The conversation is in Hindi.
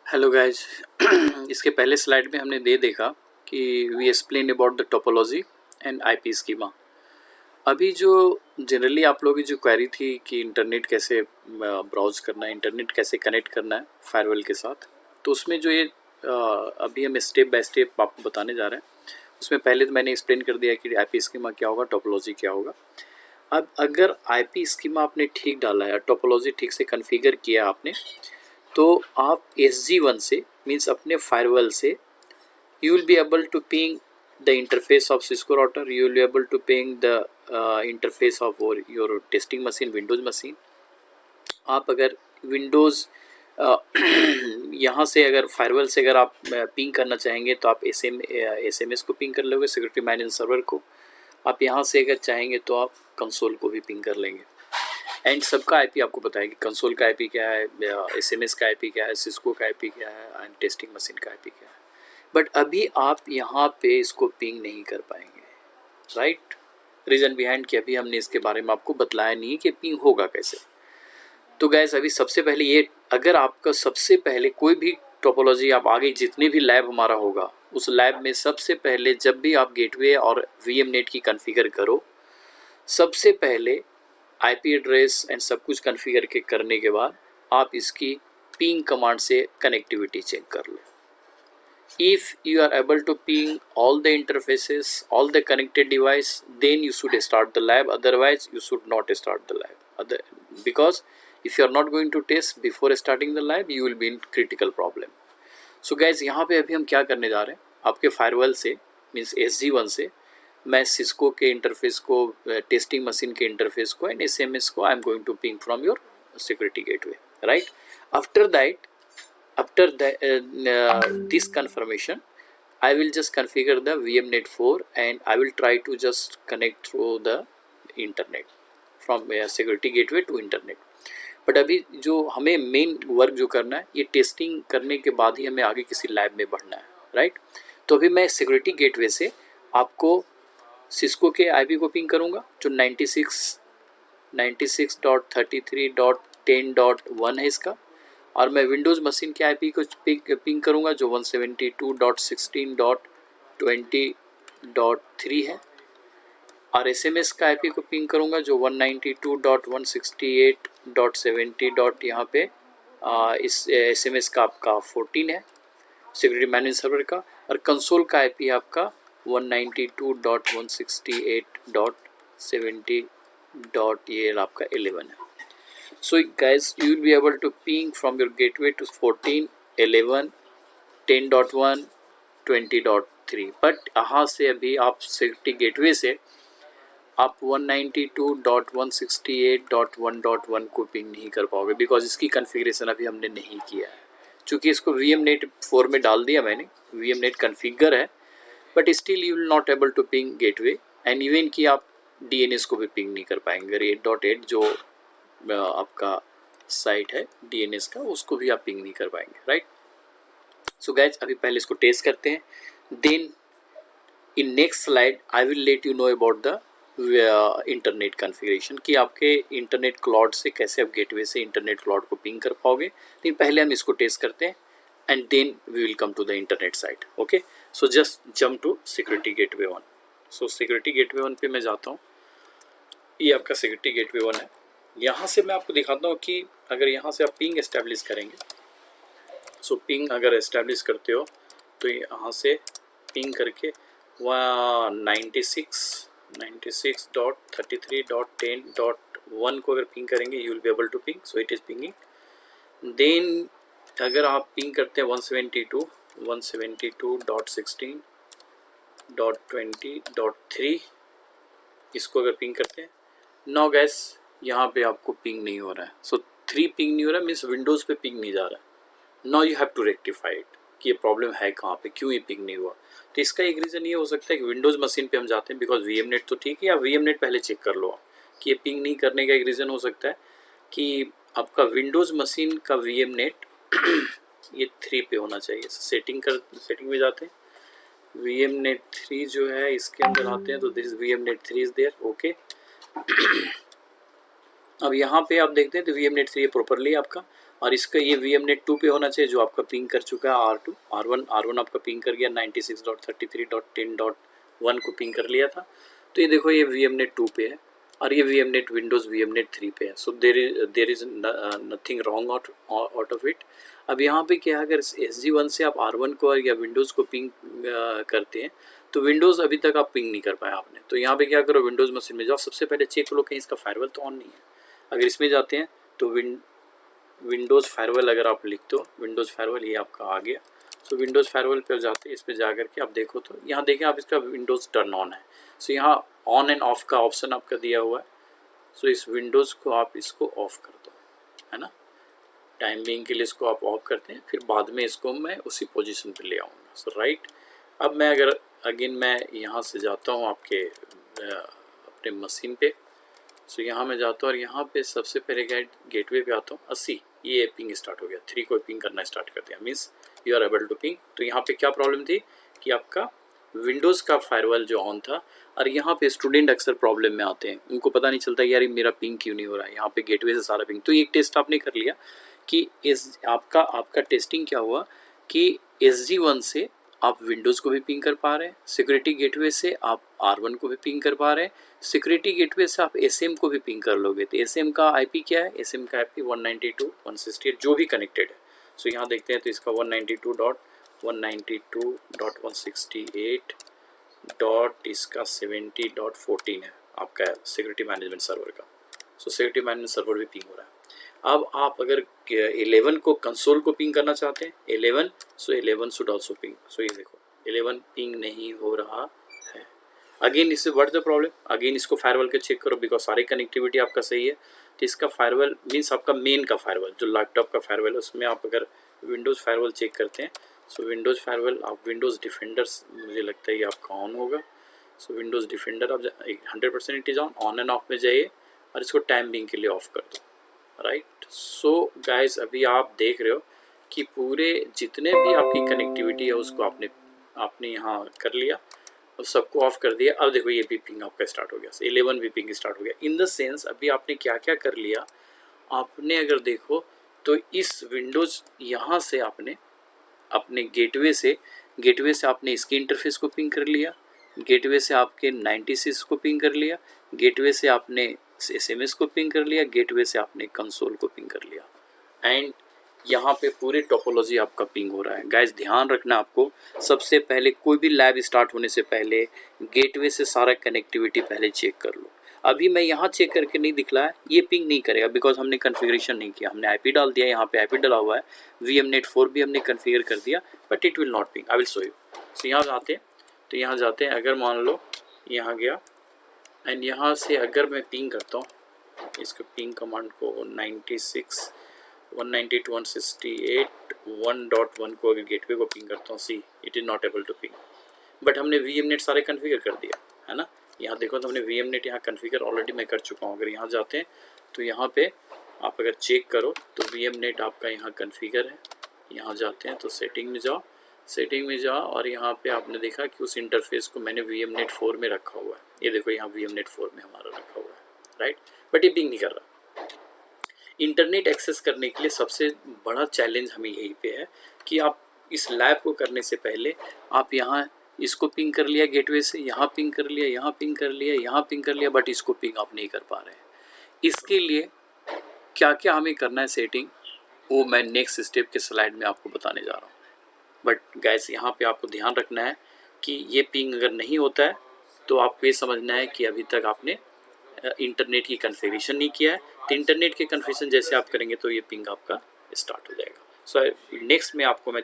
Hello guys. इसके पहले स्लाइड में हमने देखा कि we explain about the topology and IP schema. अभी जो जनरली आप लोगों की जो क्वेरी थी कि इंटरनेट कैसे ब्राउज करना है, इंटरनेट कैसे कनेक्ट करना है फायरवॉल के साथ, तो उसमें जो ये अभी हम स्टेप बाय स्टेप आपको बताने जा रहे हैं। उसमें पहले तो मैंने एक्सप्लेन कर दिया कि आईपी स्कीमा क्या होगा, टोपोलॉजी क्या होगा। अब अगर आईपी स्कीमा आपने ठीक डाला है, टोपोलॉजी ठीक से कन्फिगर किया आपने, तो आप SG1 से मीन्स अपने फायरवॉल से you will be able to ping the interface of Cisco router, you will be able to ping the interface of your testing machine, Windows machine। आप अगर Windows यहाँ से अगर फायरवॉल से अगर आप पिंग करना चाहेंगे तो आप SMS को पिंग कर लोगे, सिक्योरिटी मैनेजमेंट सर्वर को। आप यहाँ से अगर चाहेंगे तो आप कंसोल को भी पिंग कर लेंगे। एंड सबका आईपी आपको पता है कि कंसोल का आईपी क्या है, SMS का आईपी क्या है, सिस्को का आईपी क्या है एंड टेस्टिंग मशीन का आईपी क्या है। बट अभी आप यहाँ पे इसको पिंग नहीं कर पाएंगे, राइट। रीज़न बिहाइंड कि अभी हमने इसके बारे में आपको बतलाया नहीं कि पिंग होगा कैसे। तो गैस अभी सबसे पहले ये, अगर आपका सबसे पहले कोई भी टोपोलॉजी आप आगे जितने भी लैब हमारा होगा उस लैब में सबसे पहले जब भी आप गेटवे और VMNet की कन्फिगर करो, सबसे पहले IP एड्रेस एंड सब कुछ कन्फिगर के करने के बाद आप इसकी पिंग कमांड से कनेक्टिविटी चेक कर लो। If you are able to ping all the interfaces, all the connected device, then you should start the lab. Otherwise, you should not start the lab. Because if you are not going to test before starting the lab, you will be in critical problem. So guys, यहाँ पे अभी हम क्या करने जा रहे हैं, आपके फायरवॉल से मीन्स SG1 से मैं सिस्को के इंटरफेस को, टेस्टिंग मशीन के इंटरफेस को एंड SMS को I am going to ping from your security gateway, right. After that, after this confirmation, I will just configure the VMNet 4 and I will try to just connect through the internet from security gateway to internet। But अभी जो हमें मेन वर्क जो करना है, ये टेस्टिंग करने के बाद ही हमें आगे किसी लैब में बढ़ना है, राइट। तो अभी मैं सिक्योरिटी गेटवे से आपको सिस्को के IP को पिंग करूँगा जो 96.33.10.1 है इसका, और मैं विंडोज़ मशीन के IP को पिंग करूँगा जो 172.16.20.3 है, और SMS का IP को पिंग करूँगा जो 192.168.70. यहाँ पे इस SMS का आपका 14 है सिक्योरिटी मैनेजमेंट सर्वर का, और कंसोल का IP आपका 192.168.70. ये आपका 11 है। So guys, you will be able to ping from your gateway to 14, 11, 10.1, 20.3। But यहाँ से अभी आप सिक्योरिटी गेटवे से आप 192.168.1.1 को पिंग नहीं कर पाओगे, बिकॉज इसकी कन्फिग्रेशन अभी हमने नहीं किया है। चूँकि इसको VMNet 4 में डाल दिया मैंने, VMNet कन्फिगर है, but still you will not able to ping gateway and even कि आप DNS को भी पिंग नहीं कर पाएंगे। 8.8 जो आपका साइट है DNS का, उसको भी आप पिंग नहीं कर पाएंगे, राइट। सो गाइज अभी पहले इसको टेस्ट करते हैं, then in next slide I will let you know about the internet configuration कि आपके इंटरनेट क्लाउड से कैसे आप गेटवे से इंटरनेट क्लाउड को पिंग कर पाओगे। लेकिन पहले हम इसको टेस्ट करते हैं and then we will come to the internet site. Okay, so just jump to security gateway 1। So security gateway 1 पे मैं जाता हूँ। ये आपका सिक्योरिटी गेटवे 1 है। यहाँ से मैं आपको दिखाता हूँ कि अगर यहाँ से आप पिंग एस्टेब्लिश करेंगे, सो पिंग अगर एस्टेब्लिश करते हो तो यहाँ से पिंग करके 96.33.10.1 को अगर पिंग करेंगे you will be able to ping. So it is pinging. Then अगर आप पिंग करते हैं 172.16.20.3 इसको अगर पिंग करते हैं, नाउ गैस यहाँ पे आपको पिंग नहीं हो रहा है। सो 3 पिंग नहीं हो रहा है, मीन्स विंडोज़ पे पिंग नहीं जा रहा है। Now you have to rectify it कि ये प्रॉब्लम है कहाँ पे, क्यों ये पिंग नहीं हुआ। तो इसका एक रीज़न ये हो सकता है कि विंडोज़ मशीन पे हम जाते हैं, बिकॉज VMNet तो ठीक है, या VMNet पहले चेक कर लो आप कि ये पिंग नहीं करने का एक रीज़न हो सकता है कि आपका विंडोज़ मशीन का VMNet ये 3 पे होना चाहिए। सेटिंग में जाते हैं, VMNet 3 जो है इसके अंदर आते हैं, तो this VMNet 3 is there. Okay, अब यहाँ पे आप देखते हैं तो VMNet 3 प्रॉपरली आपका और इसका ये VMNet 2 पे होना चाहिए जो आपका पिंग कर चुका है R2, R1 आपका पिंग कर गया 96.33.10.1 को पिंग कर लिया था। तो ये देखो ये VMNet 2 पे है और ये VMNet विंडोज़ VMNet 3 पे है। So there is nothing wrong out of it. अब यहाँ पे क्या है, अगर SG1 से आप R1 को या विंडोज़ को पिंग करते हैं तो विंडोज़ अभी तक आप पिंग नहीं कर पाए आपने। तो यहाँ पे क्या करो, विंडोज़ मशीन में जाओ, सबसे पहले चेक करो कहीं इसका फायरवॉल तो ऑन नहीं है। अगर इसमें जाते हैं तो विंडोज़ फायरवॉल अगर आप लिखते हो, विंडोज़ फायरवॉल ये आपका आ गया। सो विंडोज़ फायरवॉल पर जाते हैं, इस पर जा करके आप देखो तो यहाँ देखें आप इसका विंडोज़ टर्न ऑन है। सो यहाँ ऑन एंड ऑफ का ऑप्शन आपका दिया हुआ है। सो इस विंडोज़ को आप इसको ऑफ़ कर दो, है ना। टाइम बिंग के लिए इसको आप ऑफ करते हैं, फिर बाद में इसको मैं उसी पोजीशन पे ले आऊँगा। सो राइट, अब मैं अगर अगेन मैं यहाँ से जाता हूँ आपके अपने मशीन पे। सो यहाँ मैं जाता हूँ और यहाँ पे सबसे पहले गेटवे पे आता हूँ। 80 ये पिंग स्टार्ट हो गया, 3 को पिंग करना स्टार्ट कर दिया, means you are able to ping. तो यहाँ पे क्या प्रॉब्लम थी कि आपका विंडोज़ का फायरवॉल जो ऑन था, और यहाँ पे स्टूडेंट अक्सर प्रॉब्लम में आते हैं, उनको पता नहीं चलता यार मेरा पिंग क्यों नहीं हो रहा है, यहाँ पे गेटवे से सारा पिंग। तो एक टेस्ट आपने कर लिया कि इस आपका टेस्टिंग क्या हुआ कि SG1 से आप विंडोज़ को भी पिंग कर पा रहे हैं, सिक्योरिटी गेटवे से आप R1 को भी पिंग कर पा रहे हैं, सिक्योरिटी गेटवे से आप SM को भी पिंग कर लोगे। तो SM का IP क्या है, SM का IP 192.168 जो भी कनेक्टेड है। सो यहाँ देखते हैं तो इसका 192.168 डॉट इसका 70.14 है आपका सिक्योरिटी मैनेजमेंट सर्वर का। सो सिक्योरिटी मैनेजमेंट सर्वर भी पिंग हो रहा है। अब आप अगर 11 को कंसोल को पिंग करना चाहते हैं 11, सो 11 शुड ऑल्सो पिंग। सो ये देखो 11 पिंग नहीं हो रहा है। अगेन इससे व्हाट द प्रॉब्लम, अगेन इसको फायरवॉल के चेक करो बिकॉज सारी कनेक्टिविटी आपका सही है। तो इसका फायरवॉल मीन्स आपका मेन का फायरवॉल जो लैपटॉप का फायरवॉल है, उसमें आप अगर विंडोज़ फायरवॉल चेक करते हैं, सो विंडोज़ फायरवॉल आप विंडोज़ डिफेंडर्स मुझे लगता है ये आपका ऑन होगा। सो विंडोज़ डिफेंडर आप 100% it is on end of में जाइए और इसको टाइम बिंग के लिए ऑफ कर दो, राइट। सो गाइस अभी आप देख रहे हो कि पूरे जितने भी आपकी कनेक्टिविटी है उसको आपने यहाँ कर लिया और सबको ऑफ कर दिया। अब देखो ये भी पिंग आपका स्टार्ट हो गया, 11 भी पिंग स्टार्ट हो गया। इन द सेंस अभी आपने क्या क्या कर लिया, आपने अगर देखो तो इस विंडोज़ यहाँ से आपने अपने गेटवे से आपने इसके इंटरफेस को पिंग कर लिया, गेटवे से आपके 96 को पिंग कर लिया, गेटवे से आपने SMS को पिंग कर लिया, गेटवे से आपने कंसोल को पिंग कर लिया, एंड यहाँ पे पूरे टोपोलॉजी आपका पिंग हो रहा है। गाइस ध्यान रखना आपको, सबसे पहले कोई भी लैब स्टार्ट होने से पहले गेटवे से सारा कनेक्टिविटी पहले चेक कर लो। अभी मैं यहाँ चेक करके नहीं दिखला है, ये पिंग नहीं करेगा बिकॉज हमने कन्फिग्रेशन नहीं किया, हमने IP डाल दिया, यहाँ पे IP डाला हुआ है, VMNet 4 भी हमने कन्फिगर कर दिया, but it will not ping. I will show you. सो यहाँ जाते हैं तो यहाँ जाते हैं, अगर मान लो यहाँ गया एंड यहाँ से अगर मैं पिंग करता हूँ इसको पिंग कमांड को 96 192.168.1.1 को अगर गेटवे को पिंग करता हूँ, see it is not able to ping, but हमने VMNet सारे कन्फिगर कर दिया है ना। यहाँ देखो तो हमने VMNet यहाँ कन्फिगर ऑलरेडी मैं कर चुका हूँ। अगर यहाँ जाते हैं तो यहाँ पे आप अगर चेक करो तो VMNet आपका यहाँ कन्फिगर है। यहाँ जाते हैं तो सेटिंग में जाओ, सेटिंग में जाओ और यहाँ पे आपने देखा कि उस इंटरफेस को मैंने VMNet 4 में रखा हुआ है। ये देखो यहाँ VMNet 4 में हमारा रखा हुआ है, राइट, बट ये पिंग नहीं कर रहा। इंटरनेट एक्सेस करने के लिए सबसे बड़ा चैलेंज हमें यही पे है कि आप इस लैब को करने से पहले आप यहाँ इसको पिंग कर लिया गेटवे से, यहाँ पिंग कर लिया, यहाँ पिंग कर लिया, यहाँ पिंग कर लिया, बट इसको पिंग आप नहीं कर पा रहे हैं। इसके लिए क्या क्या हमें करना है सेटिंग, वो मैं नेक्स्ट स्टेप के स्लाइड में आपको बताने जा रहा हूँ। बट गाइस यहाँ पे आपको ध्यान रखना है कि ये पिंग अगर नहीं होता है तो आपको ये समझना है कि अभी तक आपने इंटरनेट की कन्फिगरेशन नहीं किया है। तो इंटरनेट के कन्फिगरेशन जैसे आप करेंगे तो ये पिंग आपका स्टार्ट हो जाएगा। सो नेक्स्ट में आपको मैं